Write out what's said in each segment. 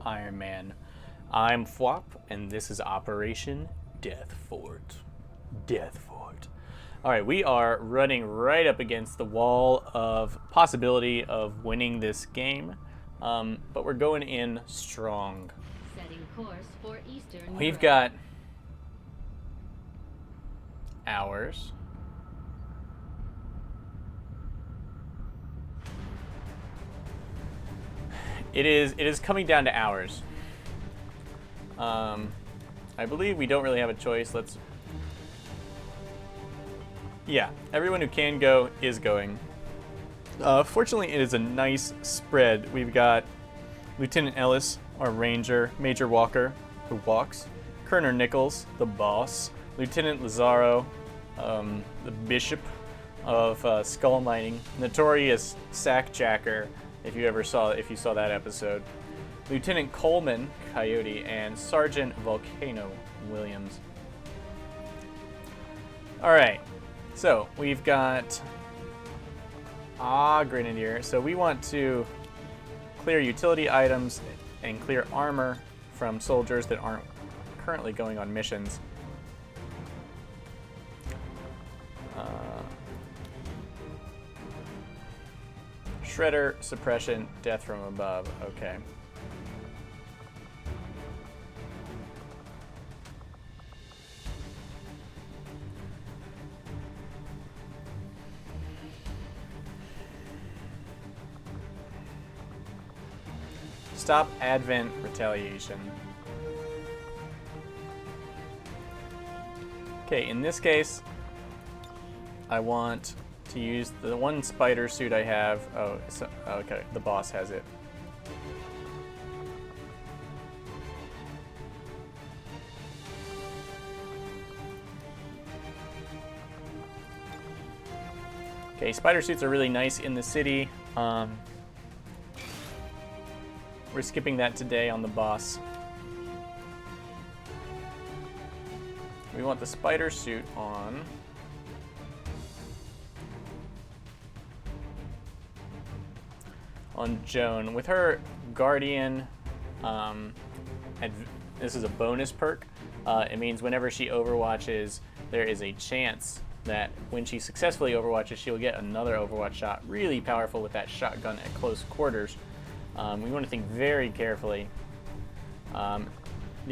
Iron Man. I'm Phwop, and this is Operation Death Fort. Death Fort. Alright, we are running right up against the wall of possibility of winning this game, but we're going in strong. Setting course for Eastern We've Europe. got hours. It is coming down to hours. I believe we don't really have a choice. Yeah, everyone who can go is going. Fortunately, it is a nice spread. We've got Lieutenant Ellis, our ranger, Major Walker, who walks, Colonel Nichols, the boss, Lieutenant Lazaro, the bishop of Skull Mining, notorious sackjacker, if you saw that episode, Lieutenant Coleman, Coyote, and Sergeant Volcano Williams. Alright, so we've got Grenadier. So we want to clear utility items and clear armor from soldiers that aren't currently going on missions. Shredder, suppression, death from above. Okay. Stop Advent Retaliation. Okay, in this case, I want to use the one spider suit I have. Oh, okay, the boss has it. Okay, spider suits are really nice in the city. We're skipping that today on the boss. We want the spider suit on Joan. With her Guardian, this is a bonus perk. It means whenever she overwatches, there is a chance that when she successfully overwatches, she'll get another overwatch shot. Really powerful with that shotgun at close quarters. We want to think very carefully. The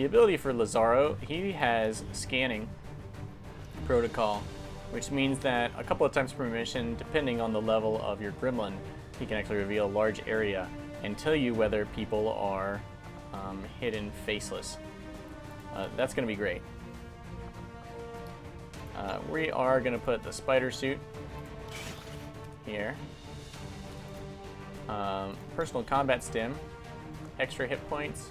ability for Lazaro, he has scanning protocol, which means that a couple of times per mission, depending on the level of your gremlin, he can actually reveal a large area and tell you whether people are hidden faceless. That's going to be great. We are going to put the spider suit here. Personal combat stim, extra hit points.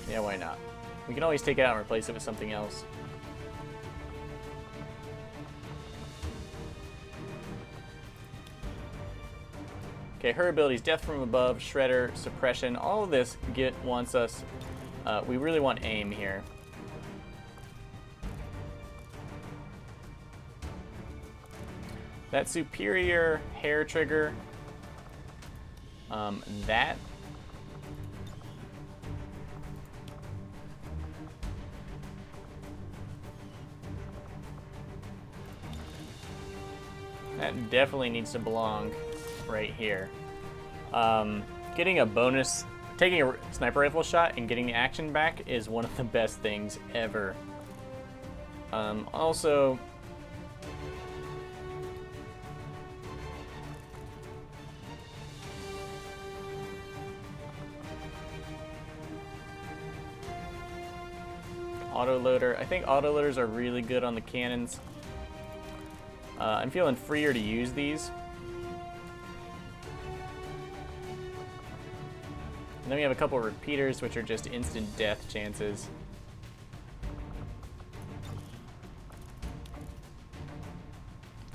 Yeah, why not? We can always take it out and replace it with something else. Okay, her abilities, Death from Above, Shredder, Suppression, all of this wants us, we really want aim here. That superior hair trigger, that definitely needs to belong right here. Getting a bonus, taking a sniper rifle shot and getting the action back is one of the best things ever. Also, autoloader. I think autoloaders are really good on the cannons. I'm feeling freer to use these. And then we have a couple of repeaters, which are just instant death chances.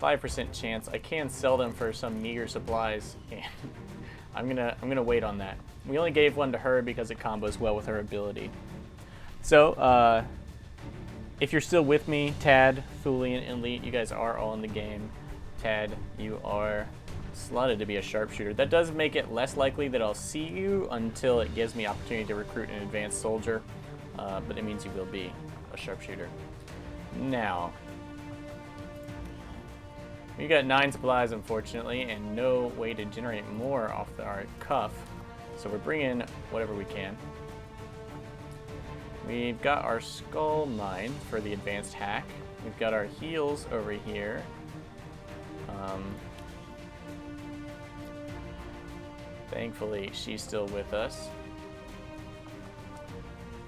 %5 chance. I can sell them for some meager supplies. I'm gonna wait on that. We only gave one to her because it combos well with her ability. So If you're still with me, Tad, Thulian, and Elite, you guys are all in the game. Tad, you are slotted to be a sharpshooter. That does make it less likely that I'll see you until it gives me opportunity to recruit an advanced soldier, but it means you will be a sharpshooter. Now, we got 9 supplies, unfortunately, and no way to generate more off our cuff, so we're bringing whatever we can. We've got our skull mine for the advanced hack. We've got our heals over here. Thankfully, she's still with us.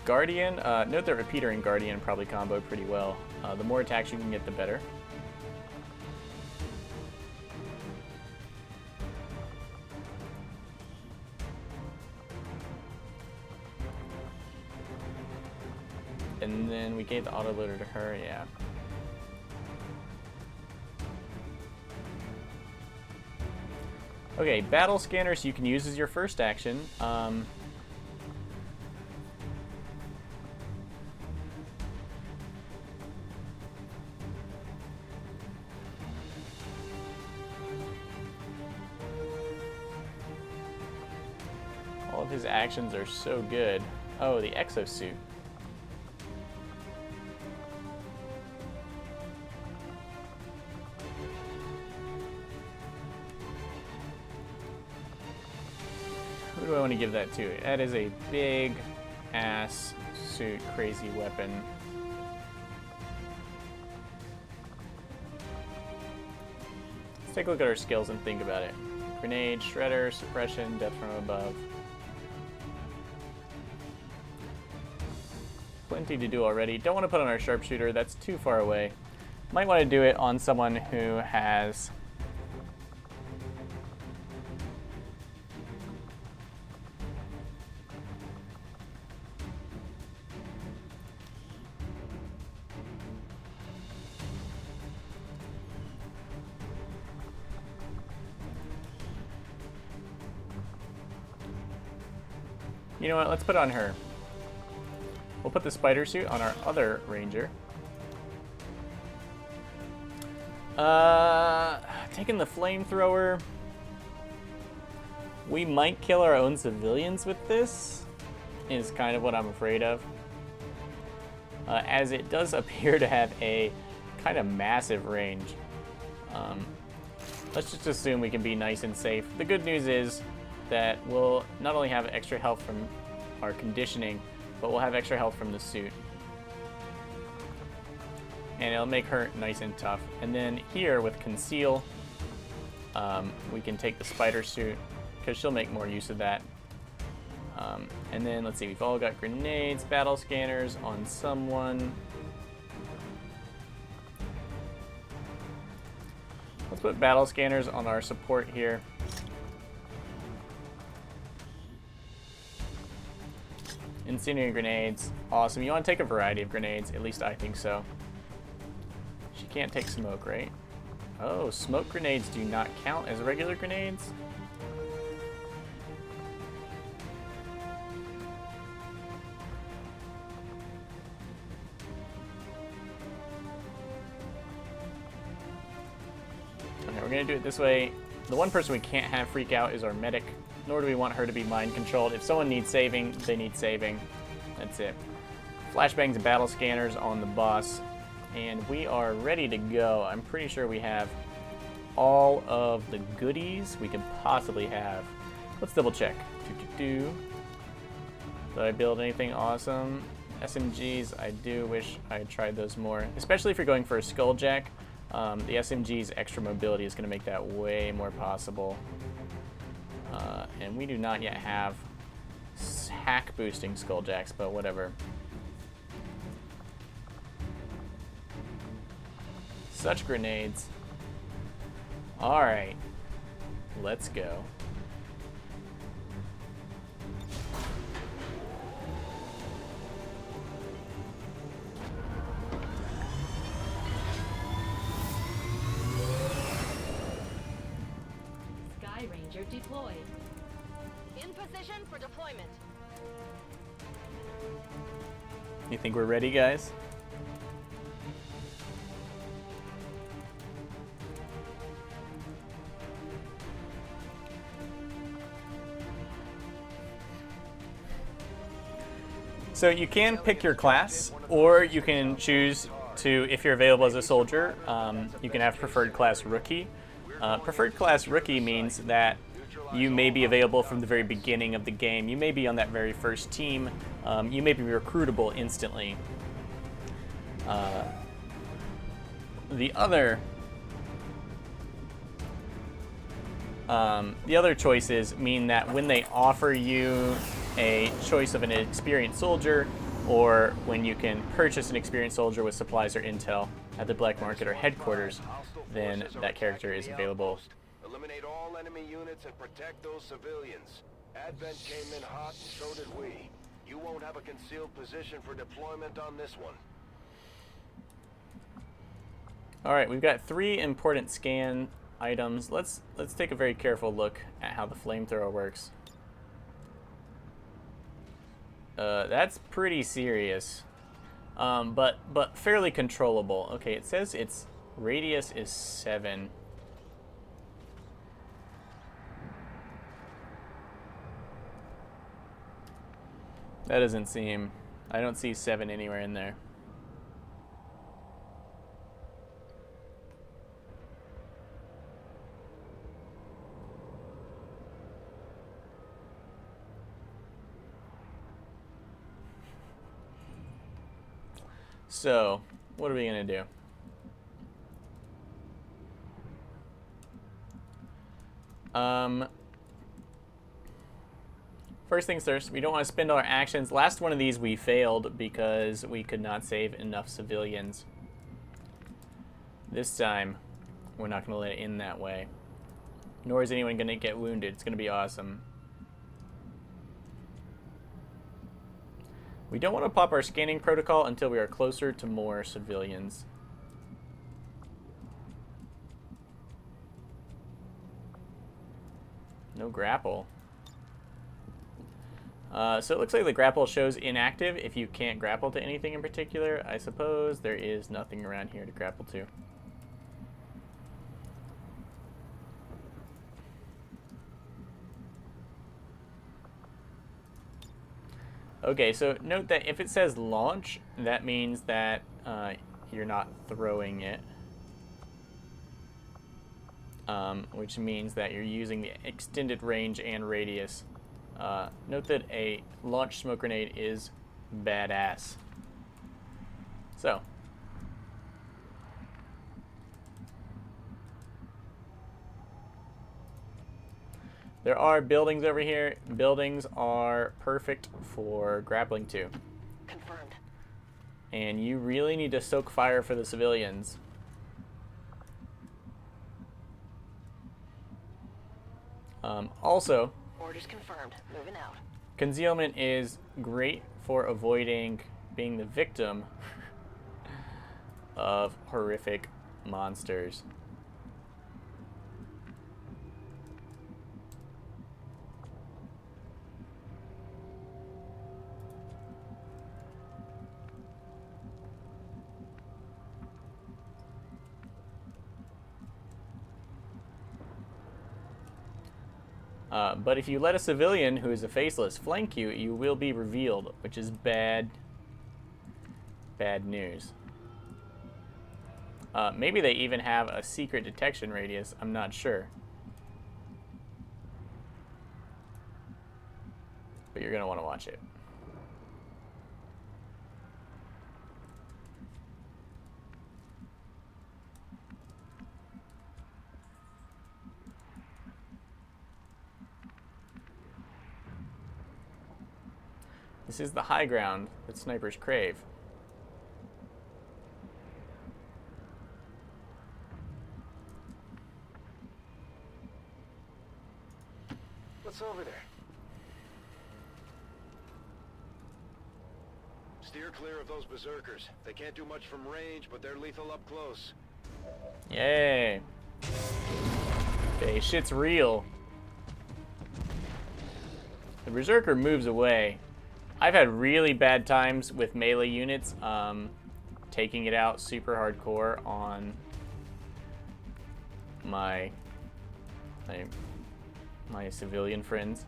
Guardian, note that Repeater and Guardian probably combo pretty well. The more attacks you can get, the better. And then we gave the autoloader to her, yeah. Okay, battle scanners you can use as your first action. Who All of his actions are so good. Oh, the exosuit. Who do I want to give that to? That is a big ass suit, crazy weapon. Let's take a look at our skills and think about it. Grenade, shredder, suppression, death from above. Plenty to do already. Don't want to put on our sharpshooter, that's too far away. Might want to do it on someone who has You know what, let's put on her. We'll put the spider suit on our other ranger. Taking the flamethrower. We might kill our own civilians with this, is kind of what I'm afraid of. As it does appear to have a kind of massive range. Let's just assume we can be nice and safe. The good news is that we'll not only have extra health from our conditioning, but we'll have extra health from the suit. And it'll make her nice and tough. And then here with Conceal, we can take the spider suit, because she'll make more use of that. And then let's see, we've all got grenades, battle scanners on someone. Let's put battle scanners on our support here. Incendiary grenades, awesome. You want to take a variety of grenades, at least I think so. She can't take smoke, right? Oh, smoke grenades do not count as regular grenades? Okay, we're gonna do it this way. The one person we can't have freak out is our medic, nor do we want her to be mind controlled. If someone needs saving, they need saving. That's it. Flashbangs and battle scanners on the boss. And we are ready to go. I'm pretty sure we have all of the goodies we could possibly have. Let's double check. Did I build anything awesome? SMGs, I do wish I had tried those more. Especially if you're going for a Skulljack. The SMG's extra mobility is going to make that way more possible. And we do not yet have hack boosting Skulljacks, but whatever. Such grenades. Alright. Let's go. Sky Ranger deployed. In position for deployment. You think we're ready, guys? So you can pick your class, or you can choose to, if you're available as a soldier, you can have preferred class rookie. Preferred class rookie means that you may be available from the very beginning of the game. You may be on that very first team. You may be recruitable instantly. The other choices mean that when they offer you a choice of an experienced soldier, or when you can purchase an experienced soldier with supplies or intel at the black market or headquarters, then that character is available. Eliminate all enemy units and protect those civilians. Advent came in hot, and so did we. You won't have a concealed position for deployment on this one. All right, we've got 3 important scan items. Let's take a very careful look at how the flamethrower works. That's pretty serious, but fairly controllable. Okay, it says its radius is 7. That doesn't seem... I don't see 7 anywhere in there. So, what are we going to do? First things first, we don't want to spend all our actions. Last one of these we failed because we could not save enough civilians. This time, we're not going to let it end that way. Nor is anyone going to get wounded. It's going to be awesome. We don't want to pop our scanning protocol until we are closer to more civilians. No grapple. So it looks like the grapple shows inactive if you can't grapple to anything in particular. I suppose there is nothing around here to grapple to. Okay, so note that if it says launch, that means that you're not throwing it. Which means that you're using the extended range and radius. Note that a launch smoke grenade is badass. So. There are buildings over here. Buildings are perfect for grappling to. Confirmed. And you really need to soak fire for the civilians. Also, Orders confirmed. Moving out. concealment is great for avoiding being the victim of horrific monsters. But if you let a civilian who is a faceless flank you, you will be revealed, which is bad news. Maybe they even have a secret detection radius. I'm not sure. But you're going to want to watch it. This is the high ground that snipers crave. What's over there? Steer clear of those berserkers. They can't do much from range, but they're lethal up close. Yay. Okay, shit's real. The berserker moves away. I've had really bad times with melee units taking it out super hardcore on my civilian friends.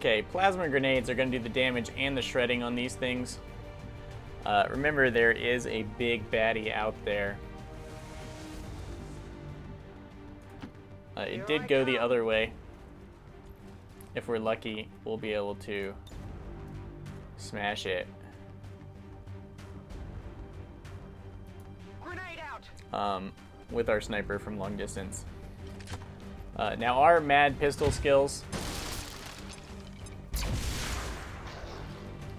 Okay, plasma grenades are going to do the damage and the shredding on these things. Remember, there is a big baddie out there. It did go the other way. If we're lucky, we'll be able to smash it. Grenade out. With our sniper from long distance. Now our mad pistol skills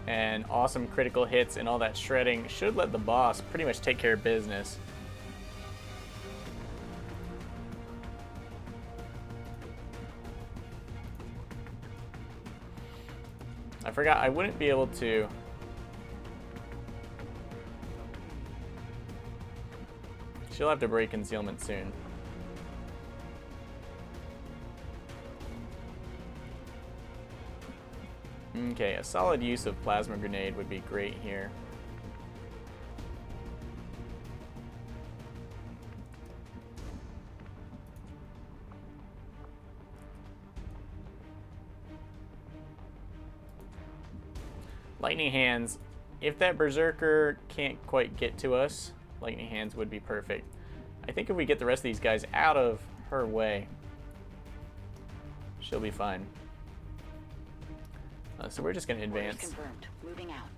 and awesome critical hits and all that shredding should let the boss pretty much take care of business. I forgot I wouldn't be able to. She'll have to break concealment soon. Okay, a solid use of plasma grenade would be great here. Lightning Hands, if that Berserker can't quite get to us, Lightning Hands would be perfect. I think if we get the rest of these guys out of her way, she'll be fine. So we're just going to advance. Confirmed. Moving out.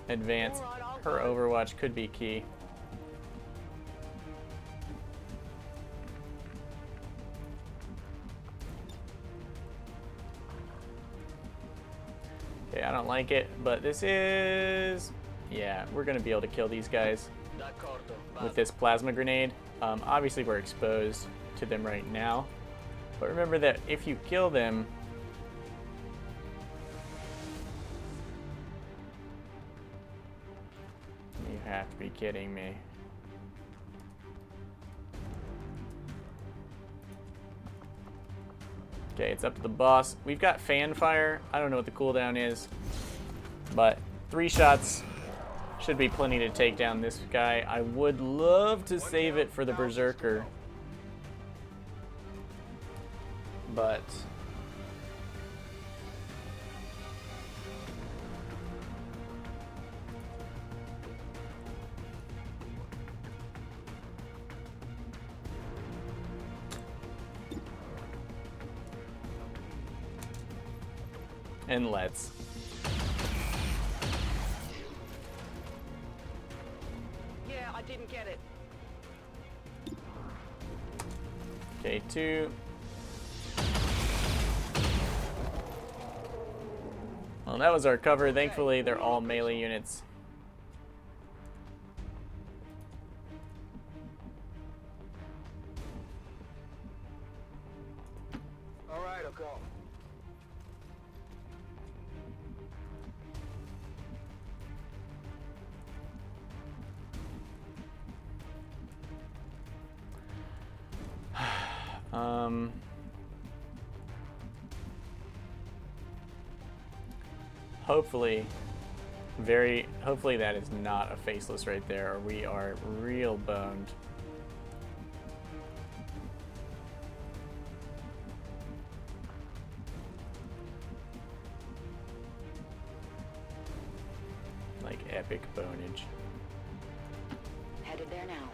Advance. Her Overwatch could be key. Okay, I don't like it, but this is... Yeah, we're going to be able to kill these guys with this plasma grenade. Obviously, we're exposed to them right now. But remember that if you kill them... You have to be kidding me. Okay, it's up to the boss. We've got fan fire. I don't know what the cooldown is, but 3 shots should be plenty to take down this guy. I would love to save it for the Berserker, but and let's. Yeah, I didn't get it. Okay, 2. Well, that was our cover. Thankfully, they're all melee units. All right, I'll go. Hopefully that is not a faceless right there, or we are real boned. Like epic bonage. Headed there now.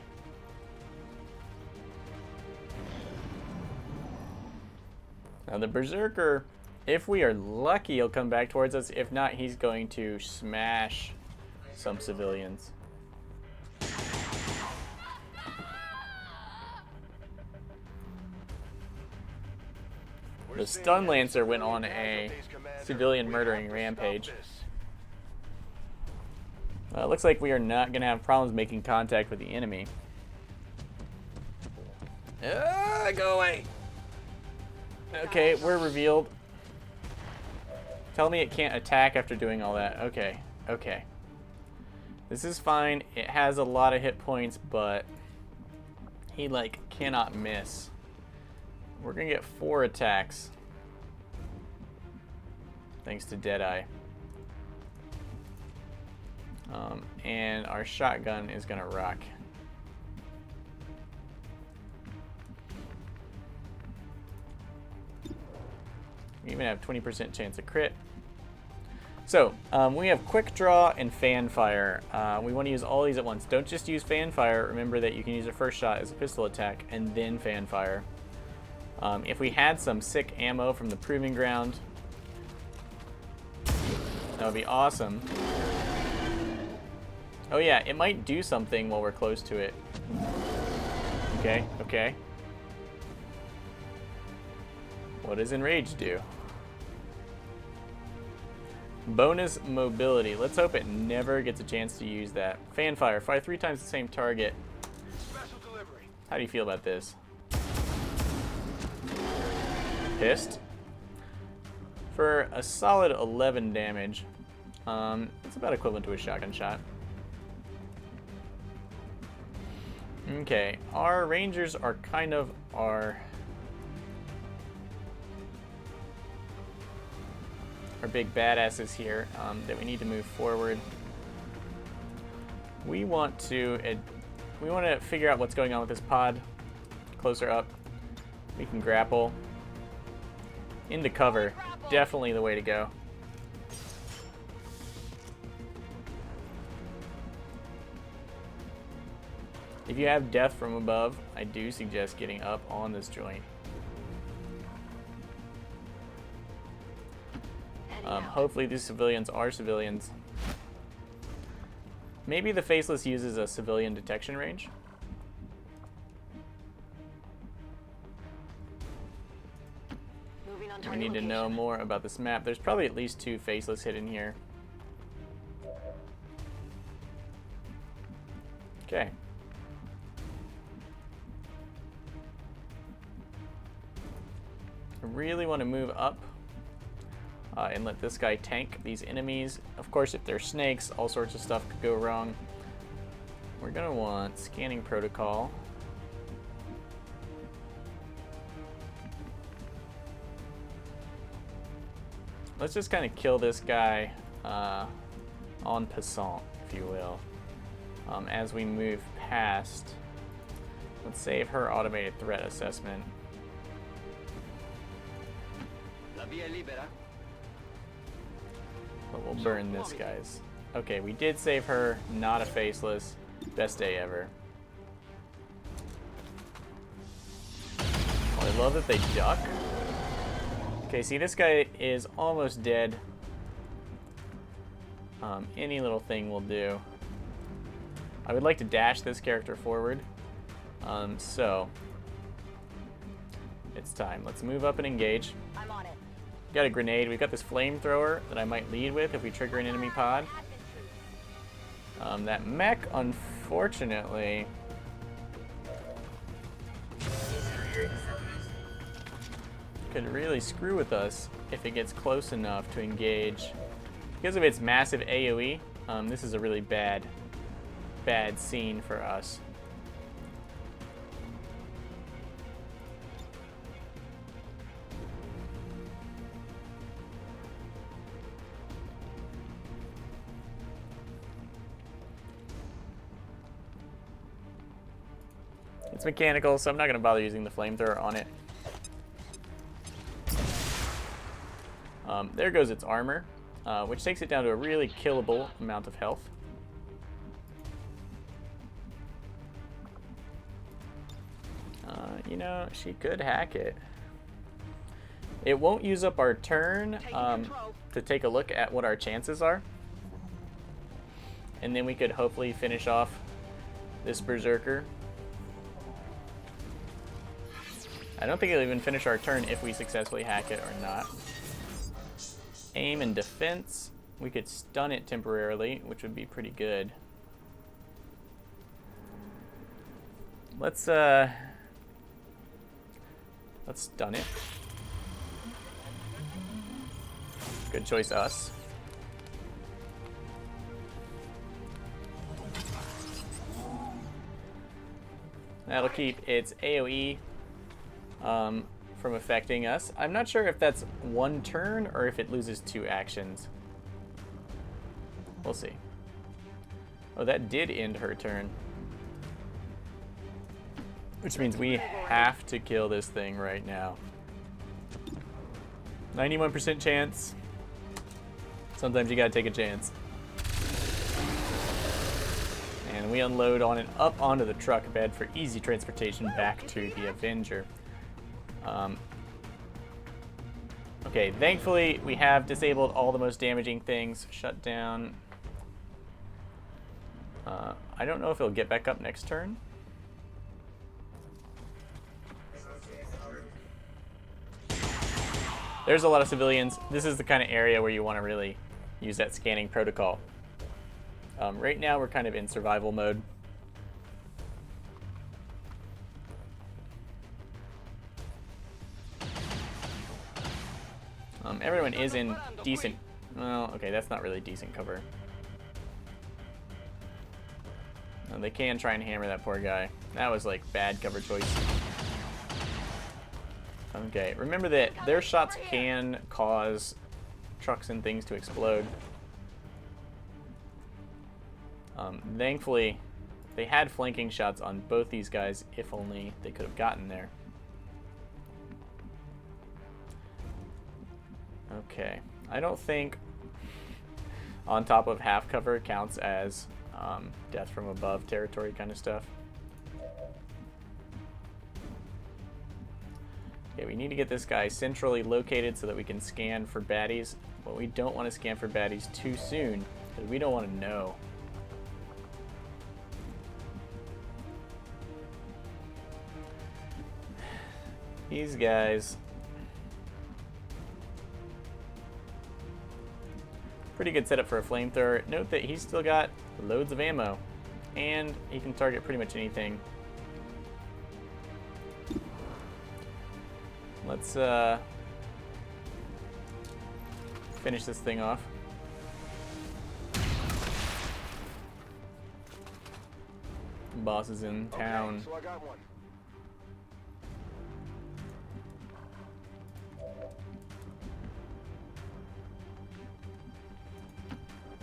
Now the Berserker, if we are lucky, he'll come back towards us. If not, he's going to smash some civilians. The Stun Lancer went on a civilian murdering rampage. Looks like we are not going to have problems making contact with the enemy. Go away! Okay, we're revealed. Tell me it can't attack after doing all that. Okay, okay. This is fine. It has a lot of hit points, but he, like, cannot miss. We're gonna get 4 attacks. Thanks to Deadeye. And our shotgun is gonna rock. We even have 20% chance of crit. So, we have quick draw and fan fire. We want to use all these at once. Don't just use fan fire. Remember that you can use your first shot as a pistol attack and then fan fire. If we had some sick ammo from the proving ground, that would be awesome. Oh yeah, it might do something while we're close to it. Okay, okay. What does Enrage do? Bonus mobility. Let's hope it never gets a chance to use that. Fanfire. Fire 3 times the same target. Special delivery. How do you feel about this? Pissed. For a solid 11 damage. It's about equivalent to a shotgun shot. Okay, our rangers are kind of our big badasses here that we need to move forward. We want to figure out what's going on with this pod. Closer up. We can grapple. Into cover. Definitely the way to go. If you have death from above, I do suggest getting up on this joint. Hopefully these civilians are civilians. Maybe the Faceless uses a civilian detection range. Moving on We target need to know location. more about this map. There's probably at least 2 Faceless hidden here. Okay. I really want to move up and let this guy tank these enemies. Of course, if they're snakes, all sorts of stuff could go wrong. We're going to want scanning protocol. Let's just kind of kill this guy en passant, if you will. As we move past, let's save her automated threat assessment. But we'll burn this guy's. Okay, we did save her, not a Faceless. Best day ever. Oh, I love that they duck. Okay, see, this guy is almost dead. Any little thing will do. I would like to dash this character forward. So, it's time. Let's move up and engage. I'm on it. Got a grenade. We've got this flamethrower that I might lead with if we trigger an enemy pod. That mech, unfortunately, could really screw with us if it gets close enough to engage. Because of its massive AoE, this is a really bad scene for us. It's mechanical, so I'm not going to bother using the flamethrower on it. There goes its armor, which takes it down to a really killable amount of health. You know, she could hack it. It won't use up our turn to take a look at what our chances are. And then we could hopefully finish off this Berserker. I don't think it'll even finish our turn if we successfully hack it or not. Aim and defense. We could stun it temporarily, which would be pretty good. Let's stun it. Good choice, us. That'll keep its AoE from affecting us. I'm not sure if that's one turn or if it loses 2 actions. We'll see. Oh, that did end her turn. Which means we have to kill this thing right now. 91% chance. Sometimes you gotta take a chance. And we unload on and up onto the truck bed for easy transportation back to the Avenger. Okay, thankfully we have disabled all the most damaging things. Shut down. I don't know if he'll get back up next turn. There's a lot of civilians. This is the kind of area where you want to really use that scanning protocol. Right now we're kind of in survival mode. Everyone is in decent... Well, okay, that's not really decent cover. They can try and hammer that poor guy. That was like bad cover choice. Okay, remember that their shots can cause trucks and things to explode. Thankfully, they had flanking shots on both these guys, if only they could have gotten there. Okay, I don't think on top of half cover counts as death from above territory kind of stuff. Okay, we need to get this guy centrally located so that we can scan for baddies, but we don't want to scan for baddies too soon because we don't want to know. These guys. Pretty good setup for a flamethrower. Note that he's still got loads of ammo, and he can target pretty much anything. Let's finish this thing off. Boss is in town. Okay, so I got one.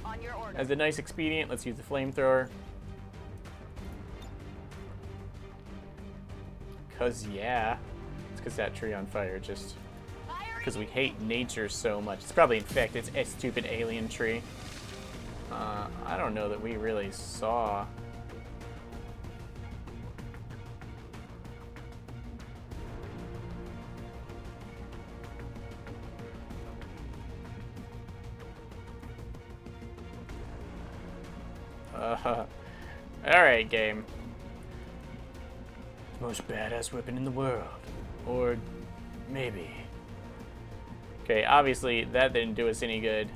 On your order. As a nice expedient, let's use the flamethrower. Cause yeah. Let's get that tree on fire just because we hate nature so much. It's probably infected. It's a stupid alien tree. I don't know that we really saw. Alright, game. Most badass weapon in the world. Or maybe. Okay, obviously that didn't do us any good.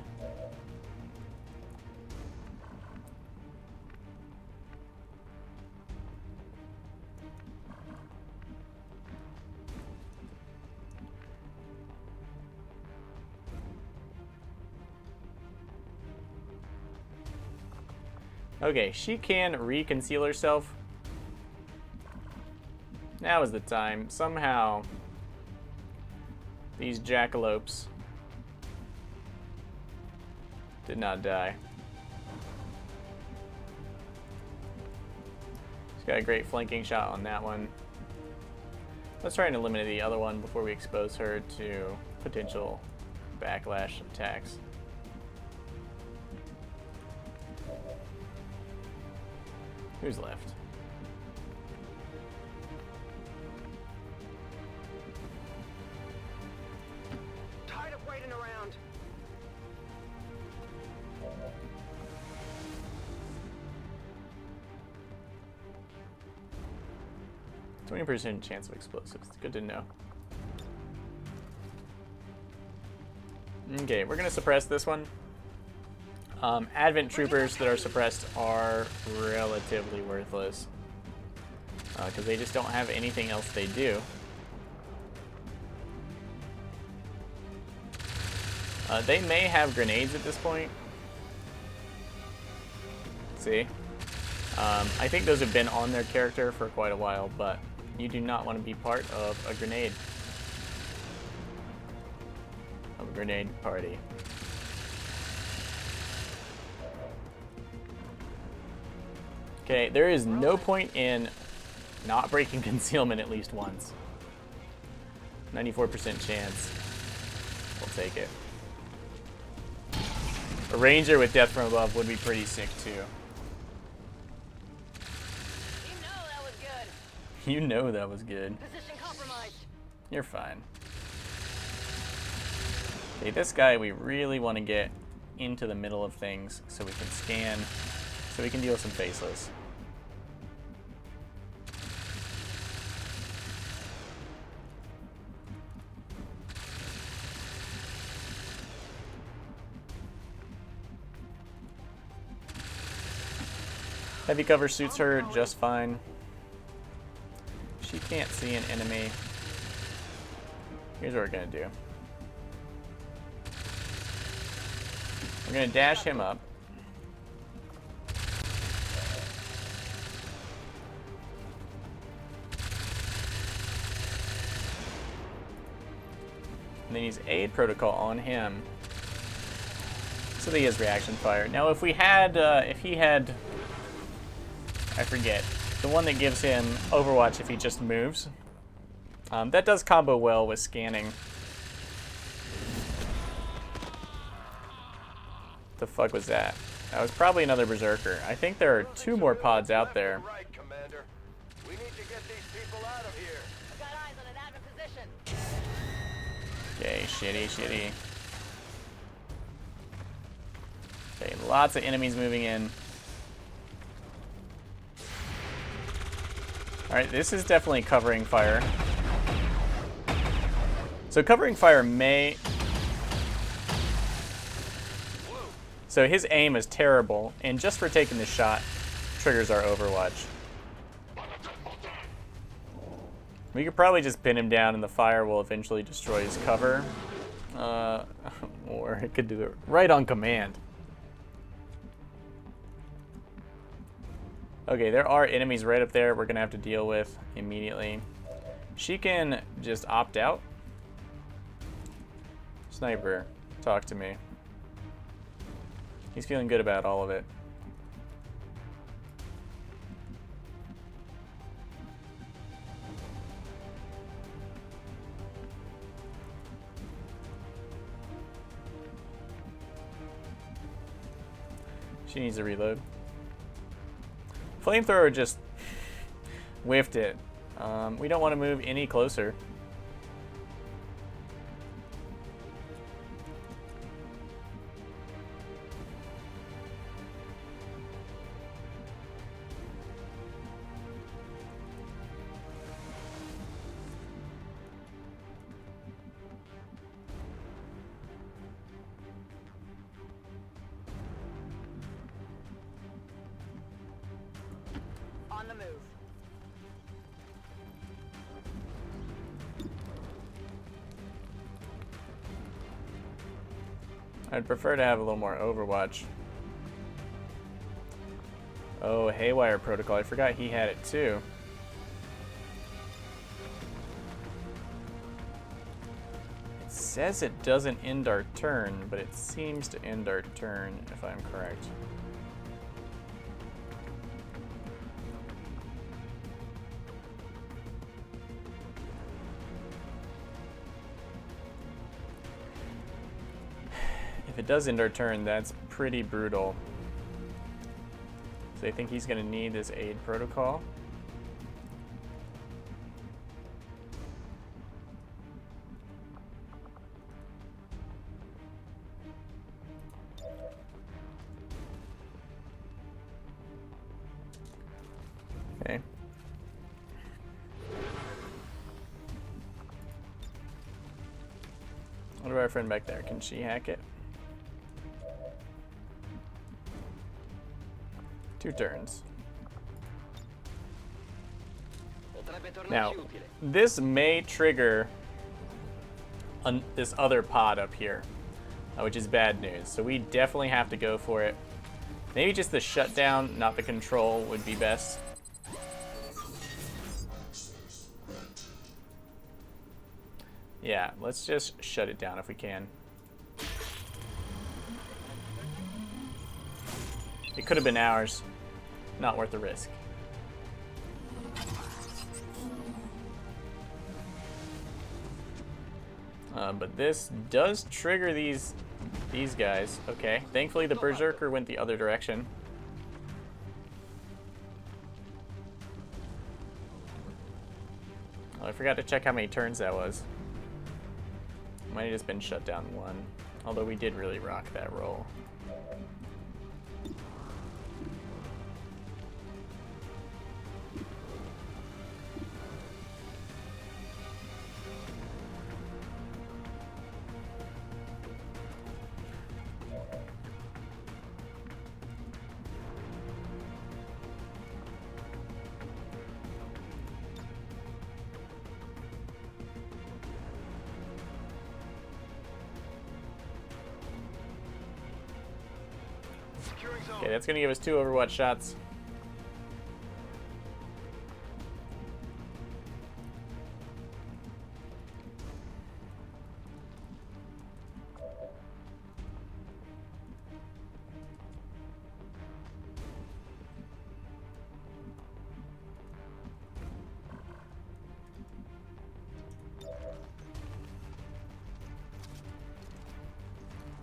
Okay, she can reconceal herself. Now is the time. Somehow, these jackalopes did not die. She's got a great flanking shot on that one. Let's try and eliminate the other one before we expose her to potential backlash attacks. Who's left? Tired of waiting around. 20% chance of explosives. Good to know. Okay, we're gonna suppress this one. Advent troopers that are suppressed are relatively worthless because they just don't have anything else they do. They may have grenades at this point. See? I think those have been on their character for quite a while, but you do not want to be part of a grenade. Of a grenade party. Okay, there is no point in not breaking concealment at least once. 94% chance. We'll take it. A ranger with death from above would be pretty sick too. You know that was good. You know that was good. Position compromised. You're fine. Okay, this guy we really want to get into the middle of things so we can scan, so we can deal with some faceless. Heavy cover suits her just fine. She can't see an enemy. Here's what we're gonna do. We're gonna dash him up. And then use aid protocol on him so that he has reaction fire. Now if we had, if he had, I forget, the one that gives him Overwatch if he just moves. That does combo well with scanning. The fuck was that? That was probably another berserker. I think there are 2 more pods out there. Right, Commander. We need to get these people out of here. I've got eyes on an admin position. Okay, shitty. Okay, lots of enemies moving in. Alright, this is definitely covering fire. So covering fire may... So his aim is terrible, and just for taking the shot, triggers our Overwatch. We could probably just pin him down and the fire will eventually destroy his cover. Or it could do it right on command. Okay, there are enemies right up there we're gonna have to deal with immediately. She can just opt out. Sniper, talk to me. He's feeling good about all of it. She needs to reload. Flamethrower just whiffed it. We don't want to move any closer. On the move. I'd prefer to have a little more Overwatch. Oh, Haywire Protocol. I forgot he had it too. It says it doesn't end our turn, but it seems to end our turn, if I'm correct. If it does end our turn, that's pretty brutal. So I think he's going to need this aid protocol. Okay. What about our friend back there? Can she hack it? 2 turns. Now, this may trigger this other pod up here, which is bad news. So we definitely have to go for it. Maybe just the shutdown, not the control, would be best. Yeah, let's just shut it down if we can. It could have been ours. not worth the risk. But this does trigger these guys. Okay, thankfully the Berserker went the other direction. Oh, I forgot to check how many turns that was. Might have just been shut down one. Although we did really rock that roll. Okay, that's gonna give us 2 Overwatch shots.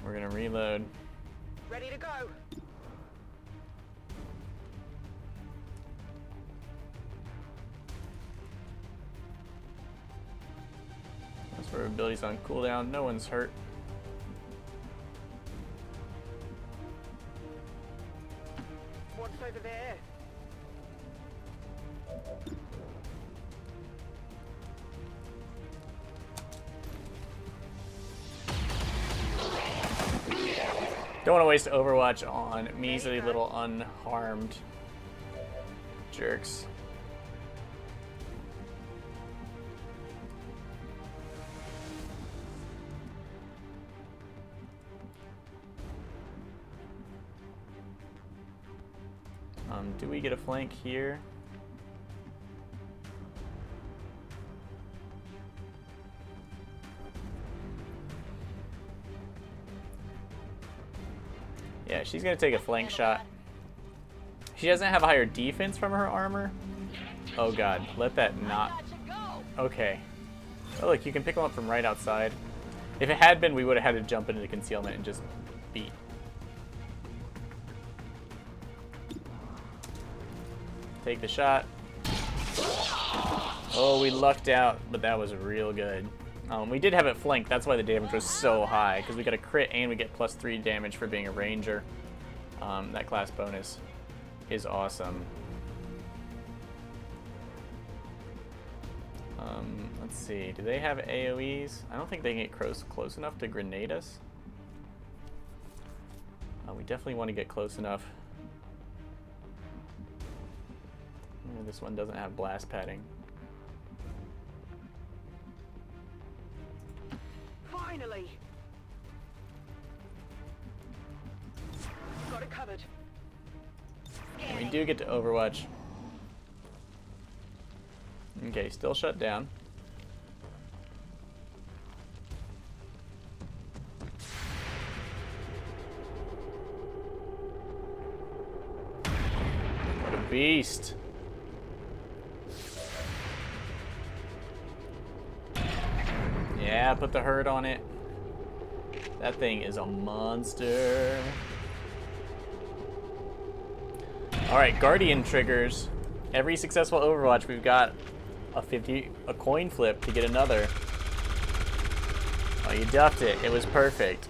We're gonna reload. Ready to go. That's for abilities on cooldown. No one's hurt. What's over there? Don't want to waste Overwatch on measly little unharmed jerks. Do we get a flank here? Yeah, she's gonna take a flank shot. She doesn't have a higher defense from her armor. Oh god, let that not. Okay. Oh look, you can pick them up from right outside. If it had been, we would have had to jump into the concealment and just beat. Take the shot. Oh, we lucked out, but that was real good. We did have it flanked, that's why the damage was so high, because we got a crit and we get +3 damage for being a ranger. That class bonus is awesome. Let's see, do they have AoEs? I don't think they can get close enough to grenade us. We definitely want to get close enough. This one doesn't have blast padding. Finally. Got it covered. And we do get to Overwatch. Okay, still shut down. What a beast. Yeah, put the hurt on it. That thing is a monster. Alright, Guardian triggers. Every successful Overwatch, we've got a coin flip to get another. Oh, you duffed it. It was perfect.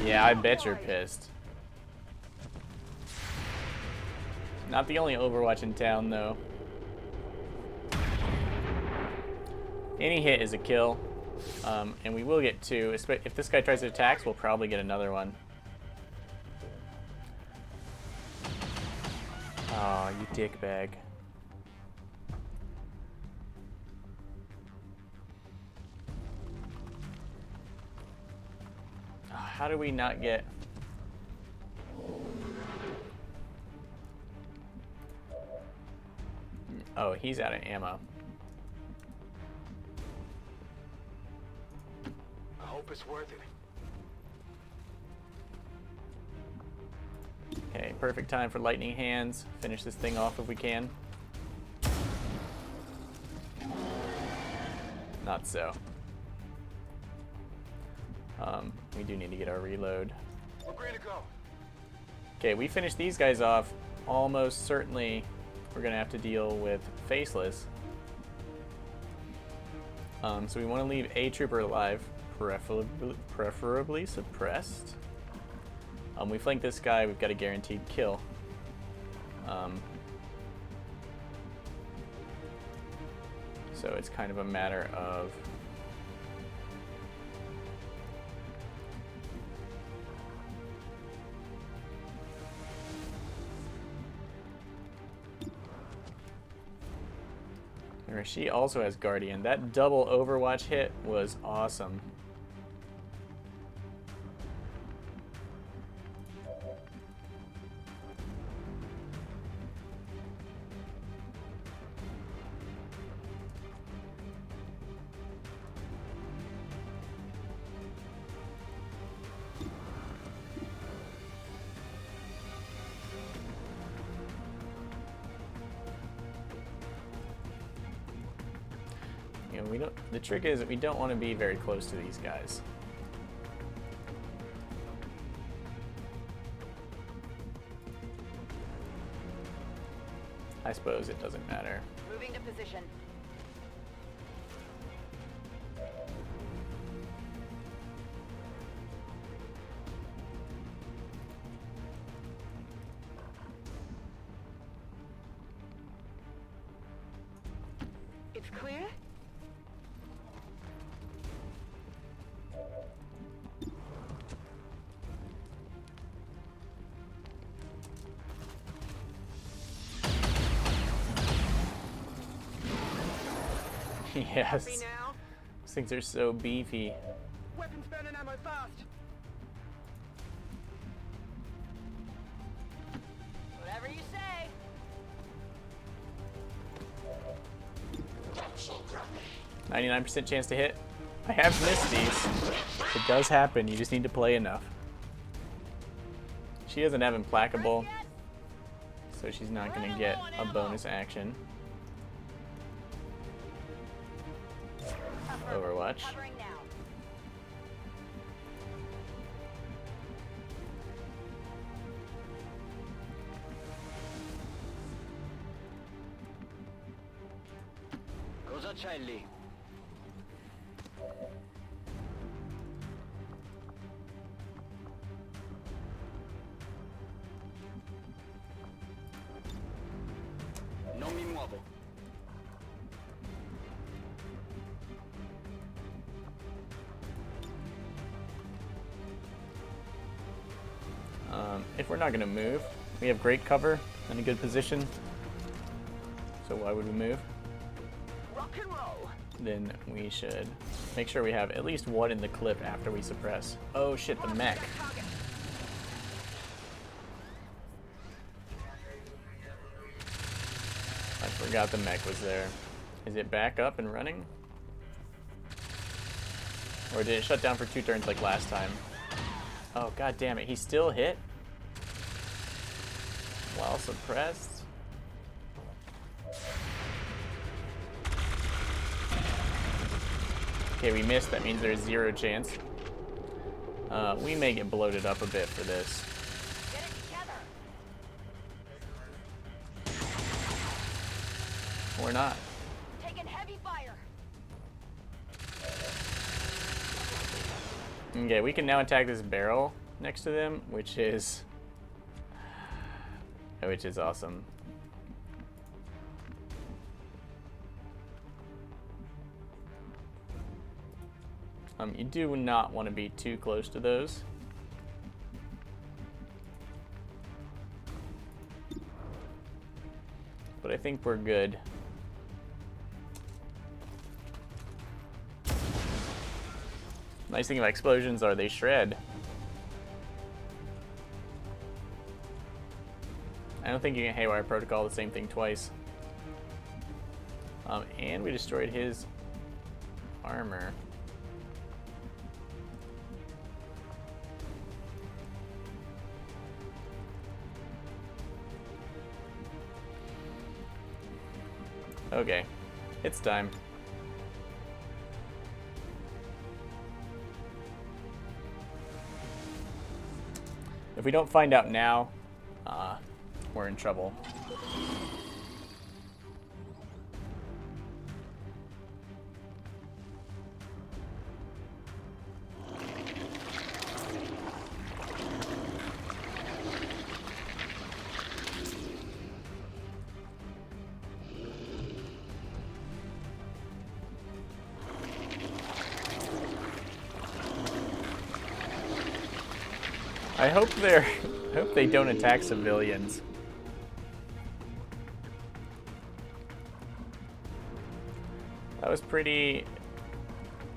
Yeah, I bet you're pissed. Not the only Overwatch in town, though. Any hit is a kill, and we will get 2. If this guy tries to attack, we'll probably get another one. Aw, you dickbag. How do we not get... Oh, he's out of ammo. I hope it's worth it. Okay, perfect time for lightning hands. Finish this thing off if we can. Not so. We do need to get our reload. We're ready to go. Okay, we finish these guys off. Almost certainly we're going to have to deal with Faceless. So we want to leave a trooper alive, preferably suppressed. We flank this guy, we've got a guaranteed kill. So it's kind of a matter of she also has Guardian. That double Overwatch hit was awesome. You know, the trick is that we don't want to be very close to these guys. I suppose it doesn't matter. Moving to position. It's clear? Yes. Happy now? These things are so beefy. Weapons burning ammo fast. Whatever you say. 99% chance to hit. I have missed these. It does happen. You just need to play enough. She doesn't have Implacable, so she's not going to get a bonus action. Overwatch. Covering now. Cosa c'è lì? Non mi muovo. If we're not going to move, we have great cover and a good position. So why would we move? Rock and roll. Then we should make sure we have at least one in the clip after we suppress. Oh shit, the mech. I forgot the mech was there. Is it back up and running? Or did it shut down for 2 turns like last time? Oh god damn it, he still hit? While suppressed? Okay, we missed. That means there's 0 chance. We may get bloated up a bit for this. Get it together. Or not. Taking heavy fire. Okay, we can now attack this barrel next to them, which is awesome. You do not want to be too close to those. But I think we're good. Nice thing about explosions are they shred. I don't think you can Haywire Protocol the same thing twice. And we destroyed his armor. Okay, it's time. If we don't find out now, we're in trouble. I hope they don't attack civilians. That was pretty...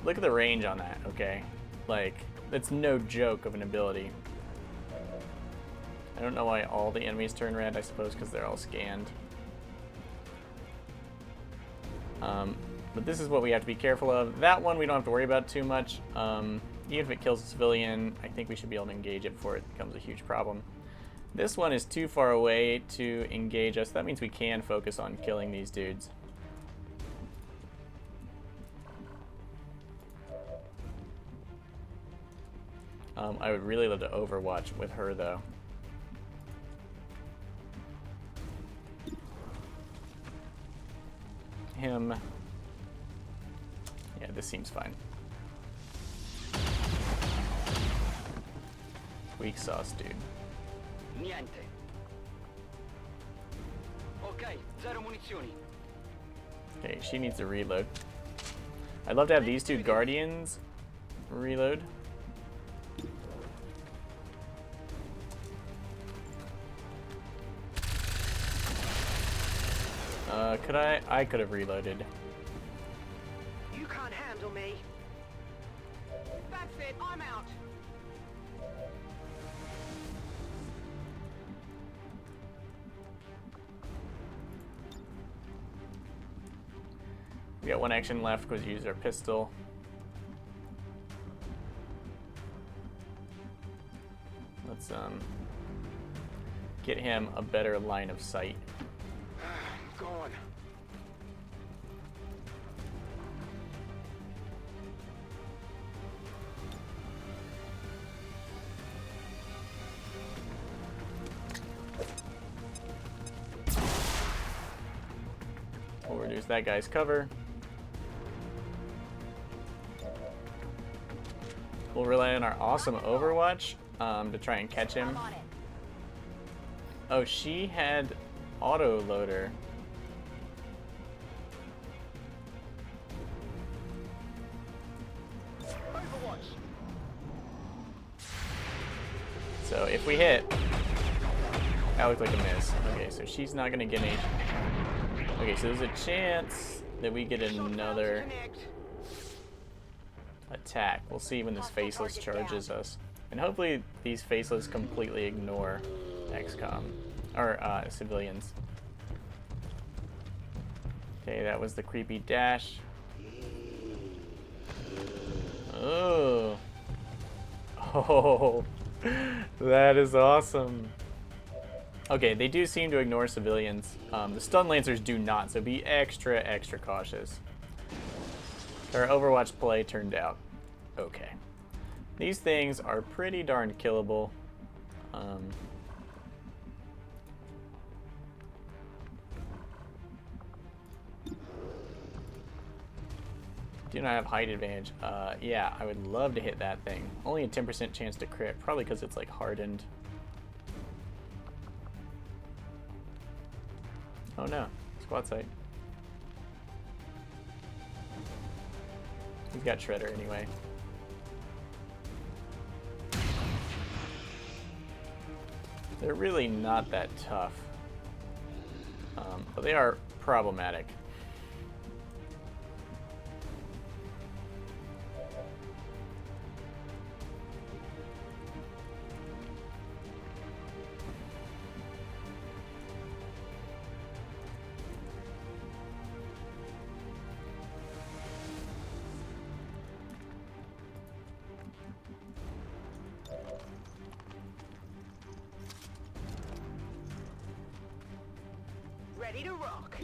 Look at the range on that, okay? Like, that's no joke of an ability. I don't know why all the enemies turn red, I suppose because they're all scanned. But this is what we have to be careful of. That one we don't have to worry about too much. Even if it kills a civilian, I think we should be able to engage it before it becomes a huge problem. This one is too far away to engage us. That means we can focus on killing these dudes. I would really love to overwatch with her, though. Him. Yeah, this seems fine. Weak sauce, dude. Niente. Ok, zero munizioni. Okay, she needs to reload. I'd love to have these two guardians reload. Could I? I could have reloaded. You can't handle me. That's it, I'm out. We got one action left because we used our pistol. Let's get him a better line of sight. Going. We'll reduce that guy's cover. We'll rely on our awesome Overwatch to try and catch him. I'm on it. Oh, she had auto loader. Overwatch. So if we hit, that looked like a miss. Okay, so she's not gonna get any. Okay, so there's a chance that we get another attack. We'll see when this faceless charges us. And hopefully these faceless completely ignore XCOM, or civilians. Okay, that was the creepy dash. Oh. Oh, that is awesome. Okay, they do seem to ignore civilians. The stun lancers do not, so be extra, extra cautious. Our Overwatch play turned out okay. These things are pretty darn killable. Do not have height advantage. Yeah, I would love to hit that thing. Only a 10% chance to crit, probably because it's like hardened. Oh no, squad sight. He's got Shredder anyway. They're really not that tough, but they are problematic. Ready to rock.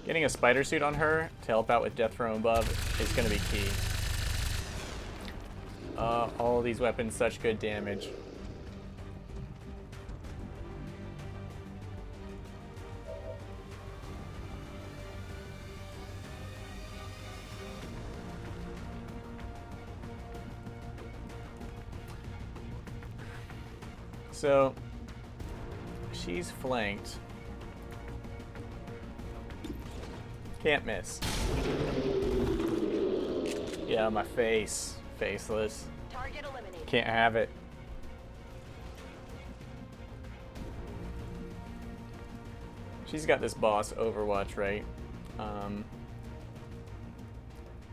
Getting a spider suit on her to help out with death from above is going to be key. All of these weapons, such good damage. So, she's flanked. Can't miss. Yeah, my face. Faceless. Target eliminated. Can't have it. She's got this boss Overwatch, right?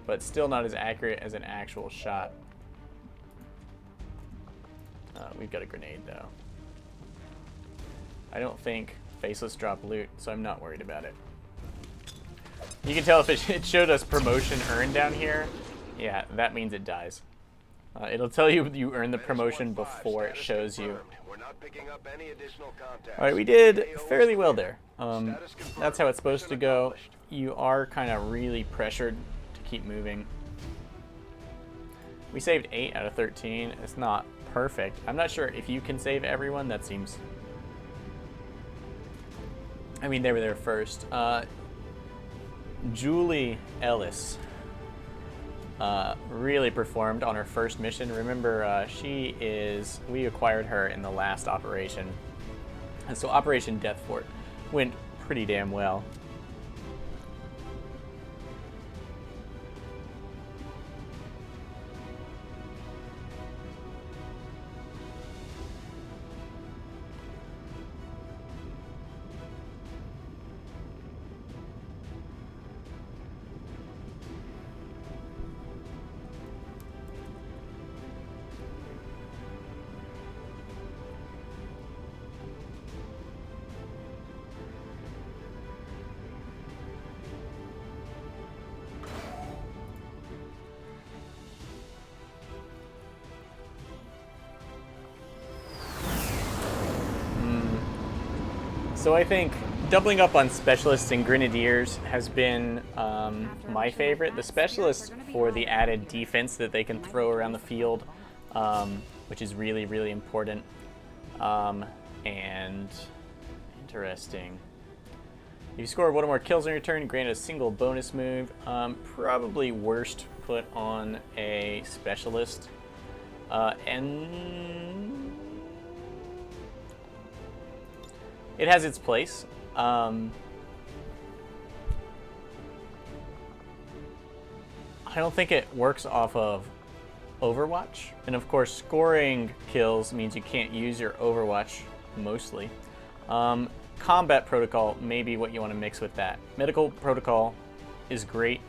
But still not as accurate as an actual shot. We've got a grenade, though. I don't think Faceless drop loot, so I'm not worried about it. You can tell if it showed us promotion earned down here. Yeah, that means it dies. It'll tell you you earned the promotion before it shows you. We're not picking up any additional contacts. Alright, we did fairly well there. That's how it's supposed to go. You are kind of really pressured to keep moving. We saved 8 out of 13. It's not perfect. I'm not sure if you can save everyone. That seems... I mean, they were there first. Julie Ellis really performed on her first mission. Remember, we acquired her in the last operation. And so Operation Death Fort went pretty damn well. So I think doubling up on Specialists and Grenadiers has been my favorite. The Specialists for the added defense that they can throw around the field, which is really, really important. And interesting. If you score one or more kills on your turn, grant a single bonus move. Probably worst put on a Specialist. And it has its place. I don't think it works off of Overwatch. And of course, scoring kills means you can't use your Overwatch mostly. Combat Protocol may be what you want to mix with that. Medical Protocol is great,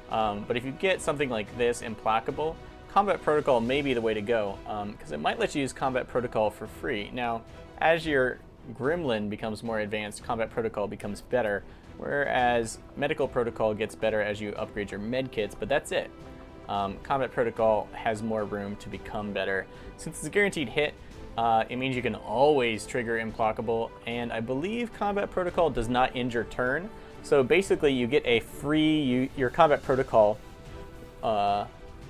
but if you get something like this, Implacable, Combat Protocol may be the way to go, because it might let you use Combat Protocol for free. Now, as your Gremlin becomes more advanced, Combat Protocol becomes better, whereas Medical Protocol gets better as you upgrade your med kits, but that's it. Combat Protocol has more room to become better. Since it's a guaranteed hit, it means you can always trigger Implacable, and I believe Combat Protocol does not end your turn, so basically you get a free, your Combat Protocol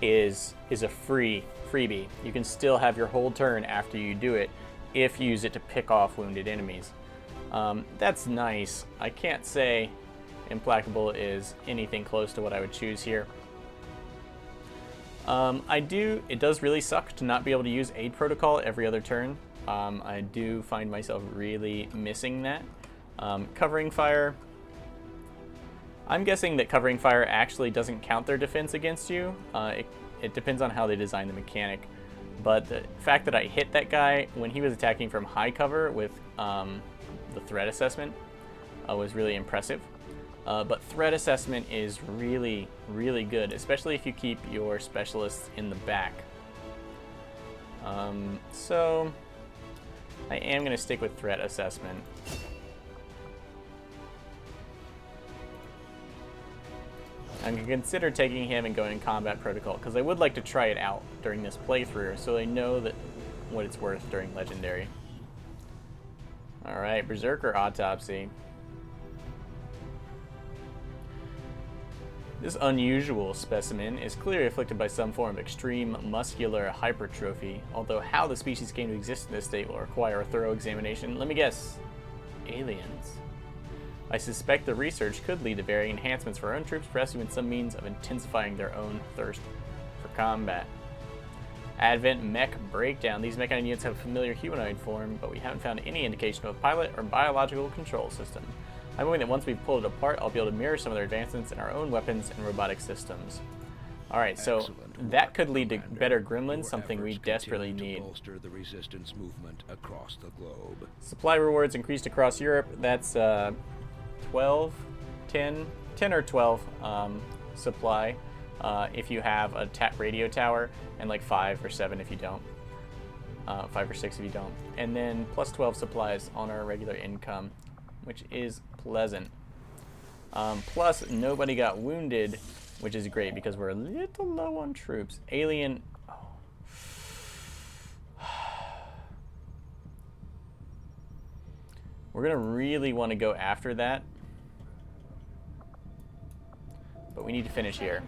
is a freebie. You can still have your whole turn after you do it, if you use it to pick off wounded enemies. That's nice. I can't say Implacable is anything close to what I would choose here. It does really suck to not be able to use Aid Protocol every other turn. I do find myself really missing that. Covering Fire. I'm guessing that Covering Fire actually doesn't count their defense against you. It depends on how they design the mechanic. But the fact that I hit that guy when he was attacking from high cover with the threat assessment was really impressive. But threat assessment is really, really good, especially if you keep your specialists in the back. So I am going to stick with threat assessment. I'm going to consider taking him and going Combat Protocol, because I would like to try it out during this playthrough, so I know that what it's worth during Legendary. Alright, Berserker Autopsy. This unusual specimen is clearly afflicted by some form of extreme muscular hypertrophy, although how the species came to exist in this state will require a thorough examination. Let me guess. Aliens. I suspect the research could lead to varying enhancements for our own troops, perhaps even some means of intensifying their own thirst for combat. Advent Mech Breakdown. These mechanic units have a familiar humanoid form, but we haven't found any indication of a pilot or biological control system. I'm hoping that once we've pulled it apart, I'll be able to mirror some of their advancements in our own weapons and robotic systems. Alright, so that could lead to better gremlins, something we desperately need. Bolster the resistance movement across the globe. Supply rewards increased across Europe. That's 12, 10 or 12 supply if you have a radio tower, and like 5 or 7 if you don't. 5 or 6 if you don't. And then plus 12 supplies on our regular income, which is pleasant. Plus, nobody got wounded, which is great because we're a little low on troops. Alien. Oh. We're going to really want to go after that. But we need to finish here.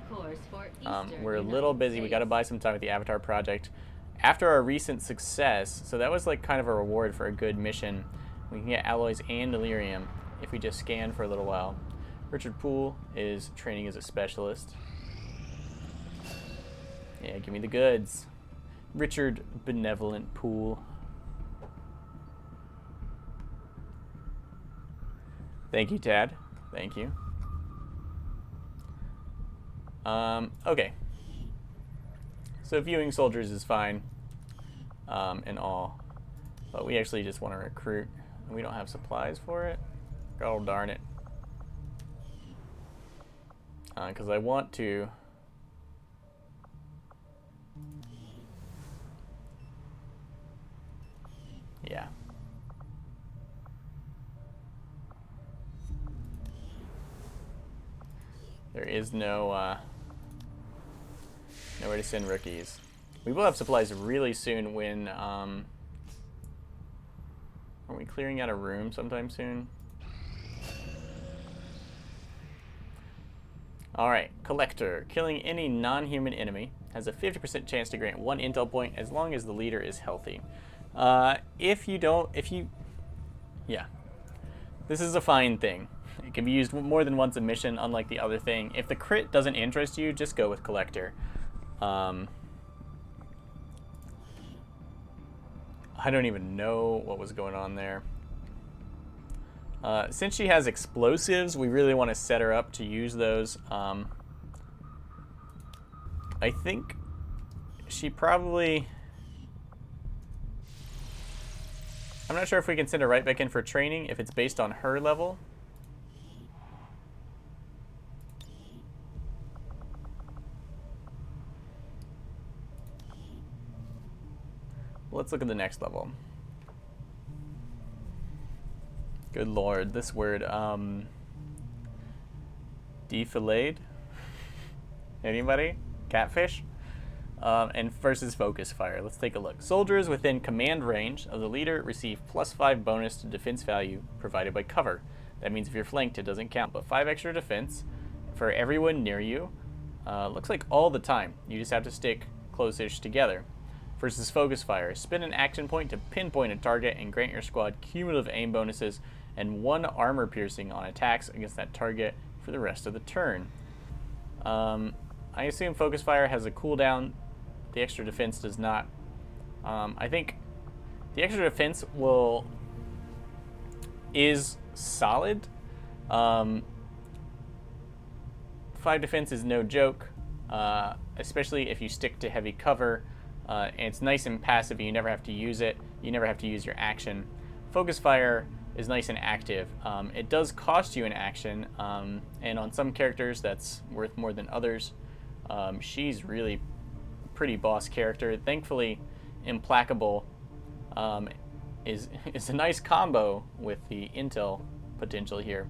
We're a little busy. We got to buy some time with the Avatar project. After our recent success, so that was like kind of a reward for a good mission. We can get alloys and delirium if we just scan for a little while. Richard Poole is training as a specialist. Yeah, give me the goods. Richard Benevolent Poole. Thank you, Tad. Thank you. Okay. So viewing soldiers is fine, and all. But we actually just want to recruit. We don't have supplies for it. God darn it. Because I want to... Yeah. There is no, nowhere to send rookies. We will have supplies really soon when, are we clearing out a room sometime soon? Alright, Collector. Killing any non-human enemy has a 50% chance to grant 1 intel point as long as the leader is healthy. Yeah. This is a fine thing. It can be used more than once a mission, unlike the other thing. If the crit doesn't interest you, just go with Collector. I don't even know what was going on there. Since she has explosives, we really want to set her up to use those. I think she probably... I'm not sure if we can send her right back in for training if it's based on her level. Let's look at the next level. Good lord, this word, defilade? Anybody? Catfish? And versus focus fire. Let's take a look. Soldiers within command range of the leader receive +5 bonus to defense value provided by cover. That means if you're flanked, it doesn't count, but 5 extra defense for everyone near you. Looks like all the time. You just have to stick close-ish together. Versus focus fire. Spend an action point to pinpoint a target and grant your squad cumulative aim bonuses and 1 armor piercing on attacks against that target for the rest of the turn. I assume focus fire has a cooldown. The extra defense does not. I think the extra defense is solid. 5 defense is no joke, especially if you stick to heavy cover. And it's nice and passive. You never have to use it. You never have to use your action. Focus fire is nice and active. It does cost you an action, and on some characters that's worth more than others. She's really pretty boss character. Thankfully, Implacable is a nice combo with the intel potential here.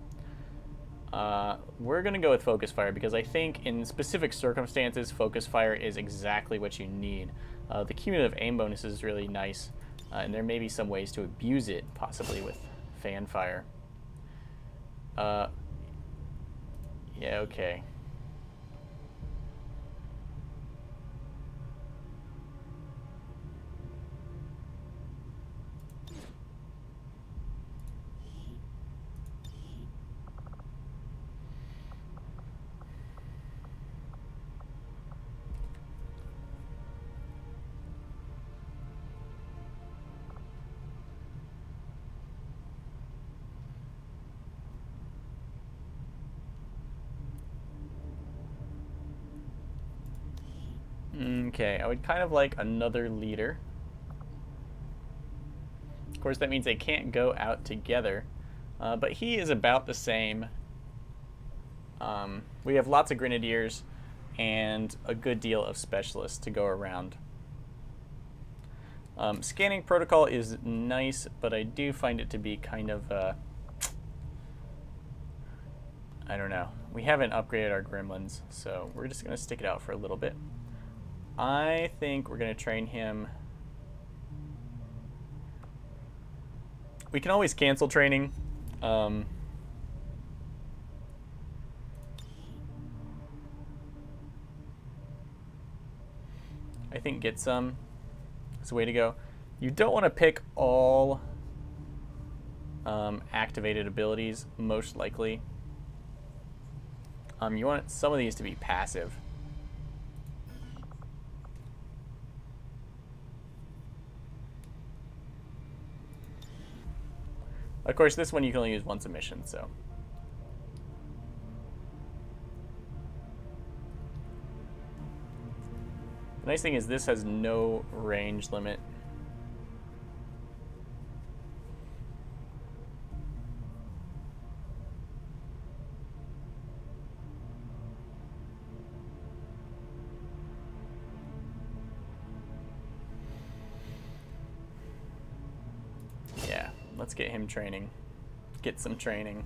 We're going to go with focus fire because I think in specific circumstances, focus fire is exactly what you need. The cumulative aim bonus is really nice, and there may be some ways to abuse it, possibly with fan fire. Yeah, okay. Okay, I would kind of like another leader. Of course, that means they can't go out together. But he is about the same. We have lots of grenadiers and a good deal of specialists to go around. Scanning protocol is nice, but I do find it to be kind of, I don't know. We haven't upgraded our gremlins, so we're just going to stick it out for a little bit. I think we're going to train him. We can always cancel training. I think get some is the way to go. You don't want to pick all activated abilities, most likely. You want some of these to be passive. Of course, this one you can only use once a mission, so. The nice thing is this has no range limit. Yeah, let's get him training. Get some training.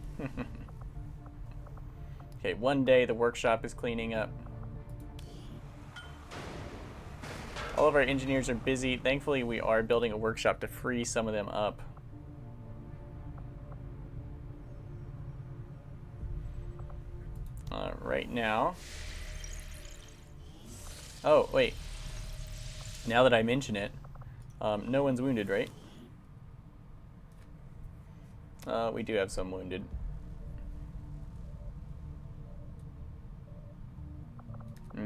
Okay, one day the workshop is cleaning up. All of our engineers are busy. Thankfully, we are building a workshop to free some of them up. Right now. Oh, wait. Now that I mention it, no one's wounded, right? We do have some wounded.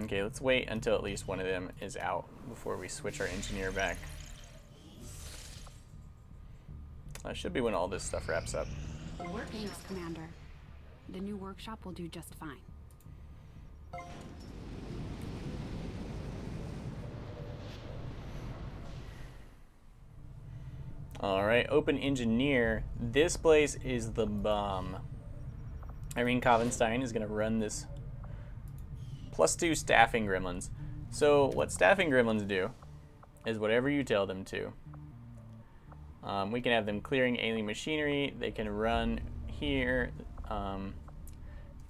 Okay, let's wait until at least one of them is out before we switch our engineer back. That should be when all this stuff wraps up. Thanks, Commander. The new workshop will do just fine. Alright, open engineer. This place is the bomb. Irene Kovenstein is going to run this +2 staffing gremlins. So what staffing gremlins do is whatever you tell them to. We can have them clearing alien machinery. They can run here.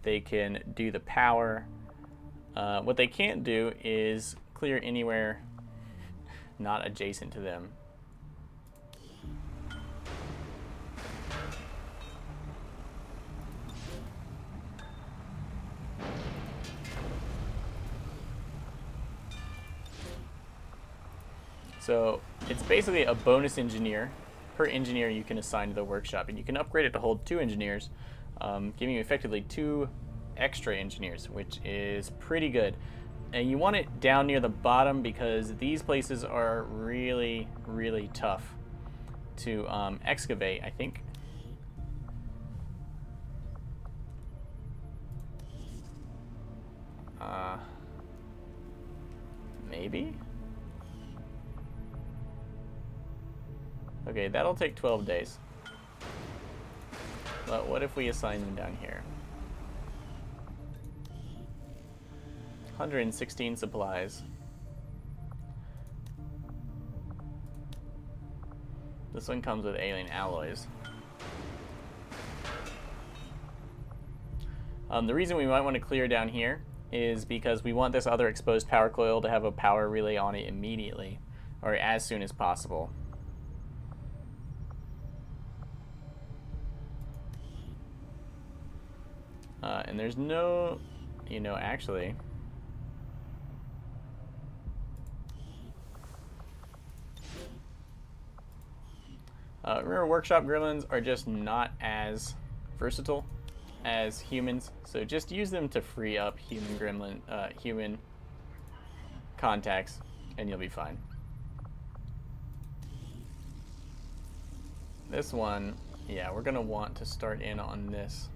They can do the power. What they can't do is clear anywhere not adjacent to them. So it's basically a bonus engineer per engineer you can assign to the workshop, and you can upgrade it to hold 2 engineers, giving you effectively 2 extra engineers, which is pretty good. And you want it down near the bottom because these places are really, really tough to excavate, I think. Maybe? Okay, that'll take 12 days. But what if we assign them down here? 116 supplies. This one comes with alien alloys. The reason we might want to clear down here is because we want this other exposed power coil to have a power relay on it immediately, or as soon as possible. And there's no, actually. Remember, workshop gremlins are just not as versatile as humans, so just use them to free up human contacts, and you'll be fine. This one, yeah, we're gonna want to start in on this.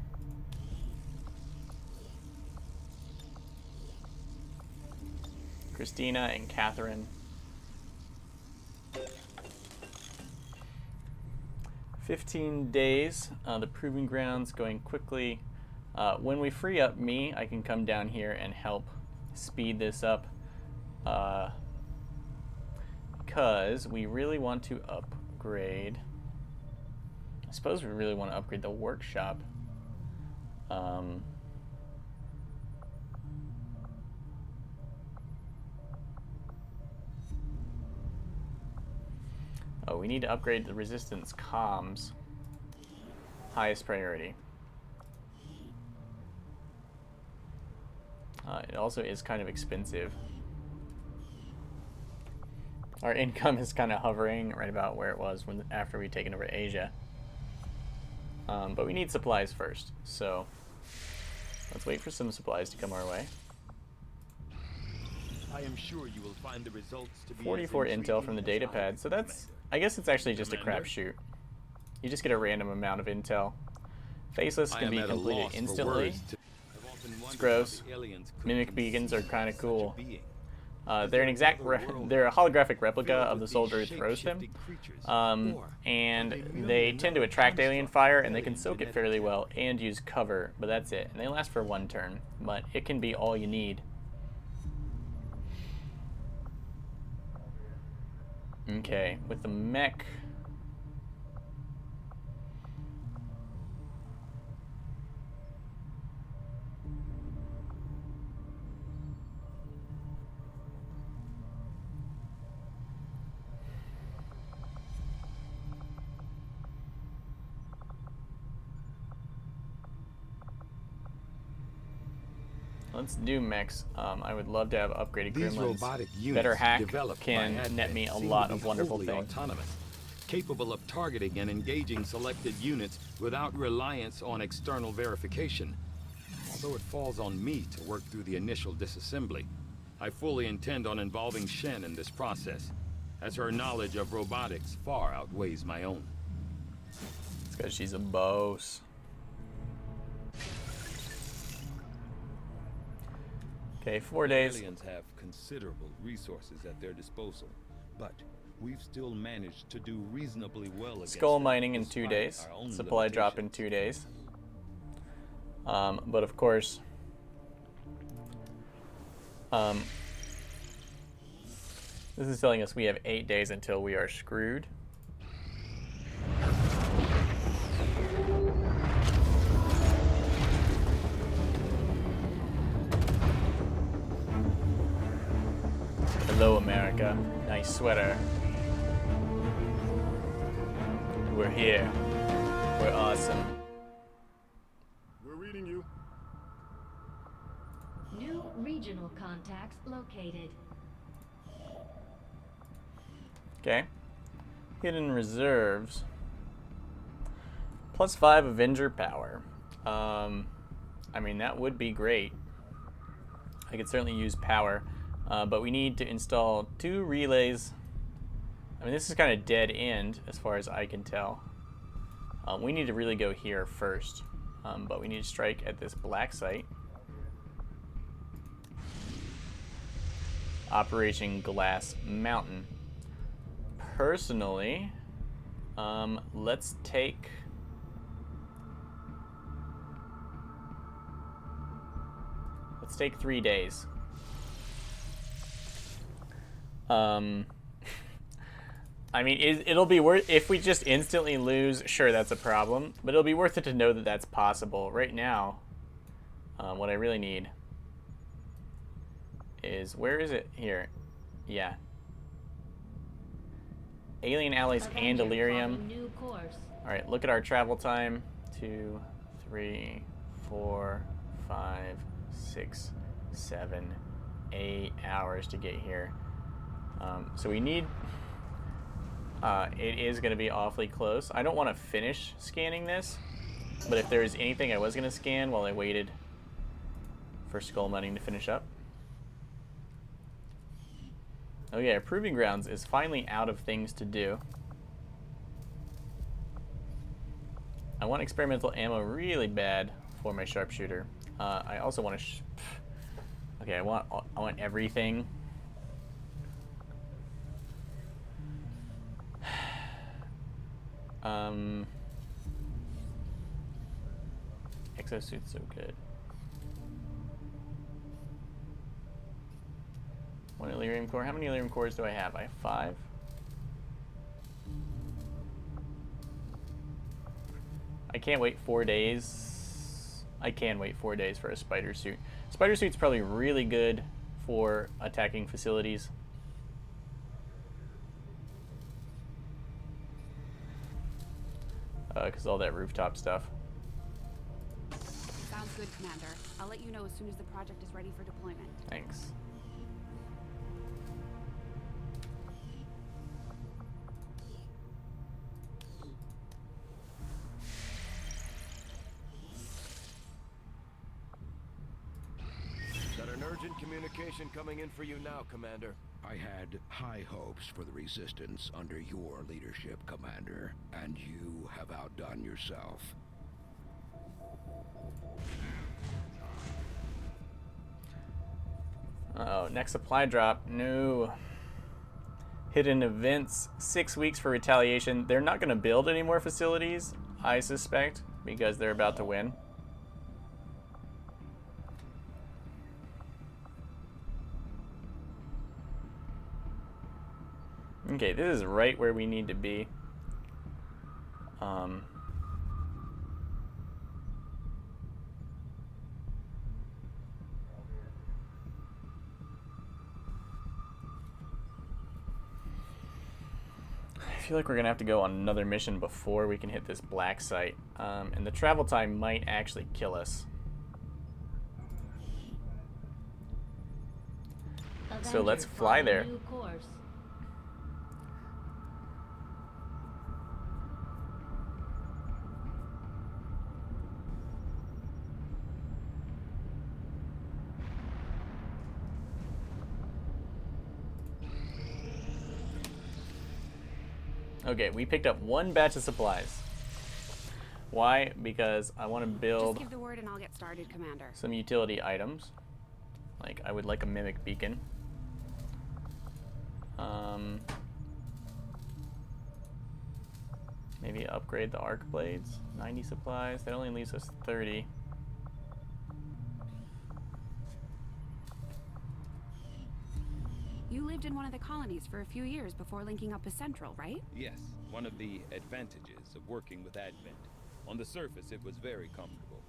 Christina and Catherine. 15 days. The proving grounds going quickly. When we free up me, I can come down here and help speed this up. Because we really want to upgrade. I suppose we really want to upgrade the workshop. Oh, we need to upgrade the resistance comms. Highest priority. It also is kind of expensive. Our income is kind of hovering right about where it was after we'd taken over Asia. But we need supplies first, so let's wait for some supplies to come our way. I am sure you will find the results to be 44 intel from the data pad, so that's, I guess it's actually just a crapshoot. You just get a random amount of intel. Faceless can be completed instantly. It's gross. Mimic beacons are kind of cool. They're an exact, they're a holographic replica of the soldier who throws them, and they tend to attract alien fire, and they can soak it fairly well and use cover, but that's it. And they last for 1 turn, but it can be all you need. Okay, with the mech. Let's do mechs. I would love to have upgraded These gremlins. robotic units Better hack developed can by net me a Advent lot seem of to be wonderful wholly things. autonomous, capable of targeting and engaging selected units without reliance on external verification. Although it falls on me to work through the initial disassembly, I fully intend on involving Shen in this process, as her knowledge of robotics far outweighs my own. It's because she's a boss. Okay, 4 days. Aliens have considerable resources at their disposal, but we've still managed to do reasonably well against Skull them, mining in 2 despite days. our own Supply drop in limitations. 2 days. But of course, this is telling us we have 8 days until we are screwed. Hello, America. Nice sweater. We're here. We're awesome. We're reading you. New regional contacts located. Okay. Hidden reserves. +5 Avenger power. I mean, that would be great. I could certainly use power. But we need to install 2 relays. I mean, this is kind of dead end as far as I can tell. We need to really go here first. But we need to strike at this black site. Operation Glass Mountain. Personally, let's take... Let's take 3 days. I mean, it'll be worth, if we just instantly lose, sure, that's a problem, but it'll be worth it to know that that's possible. Right now, what I really need is, where is it? Here. Yeah. Alien allies and Avenger delirium. plotting new course. Alright, look at our travel time. 2, 3, 4, 5, 6, 7, 8 hours to get here. So we need... it is going to be awfully close. I don't want to finish scanning this, but if there is anything I was going to scan while I waited for skull mining to finish up. Oh yeah, Proving Grounds is finally out of things to do. I want experimental ammo really bad for my sharpshooter. I also want to... okay, I want everything. Exosuit's so good. 1 Illyrium core. How many Illyrium cores do I have? I have 5. I can't wait 4 days. I can wait 4 days for a spider suit. Spider suit's probably really good for attacking facilities. Because all that rooftop stuff. Sounds good, Commander. I'll let you know as soon as the project is ready for deployment. Thanks. Got an urgent communication coming in for you now, Commander. I had high hopes for the Resistance under your leadership, Commander, and you have outdone yourself. Oh, next supply drop. No. Hidden events. 6 weeks for Retaliation. They're not going to build any more facilities, I suspect, because they're about to win. Okay, this is right where we need to be. I feel like we're gonna have to go on another mission before we can hit this black site, and the travel time might actually kill us. So let's fly there. New course. Okay, we picked up 1 batch of supplies. Why? Because I want to build Just give the word and I'll get started, Commander. some utility items. Like, I would like a mimic beacon. Maybe upgrade the arc blades. 90 supplies. That only leaves us 30. You lived in one of the colonies for a few years before linking up with Central, right? Yes, one of the advantages of working with Advent. On the surface, it was very comfortable.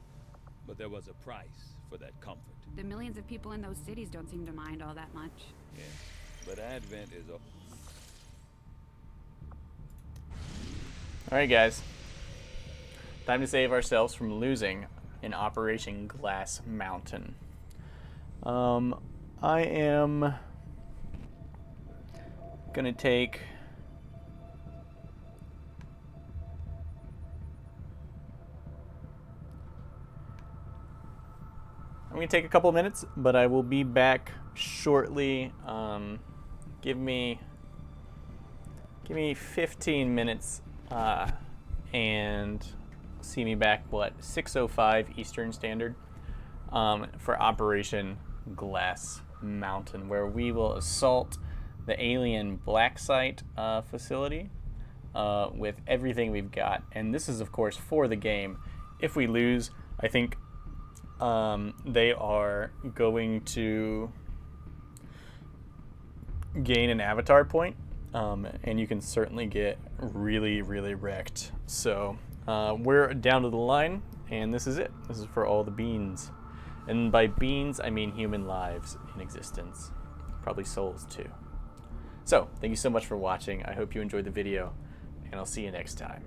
But there was a price for that comfort. The millions of people in those cities don't seem to mind all that much. Yes, but Advent is a... Alright guys, time to save ourselves from losing in Operation Glass Mountain. I am gonna take a couple minutes, but I will be back shortly. Give me 15 minutes and see me back, what, 6:05 Eastern Standard, for Operation Glass Mountain, where we will assault the alien black site facility with everything we've got. And this is, of course, for the game. If we lose, I think they are going to gain an avatar point. And you can certainly get really, really wrecked. So we're down to the line, and this is it. This is for all the beans. And by beans, I mean human lives in existence. Probably souls, too. So, thank you so much for watching. I hope you enjoyed the video, and I'll see you next time.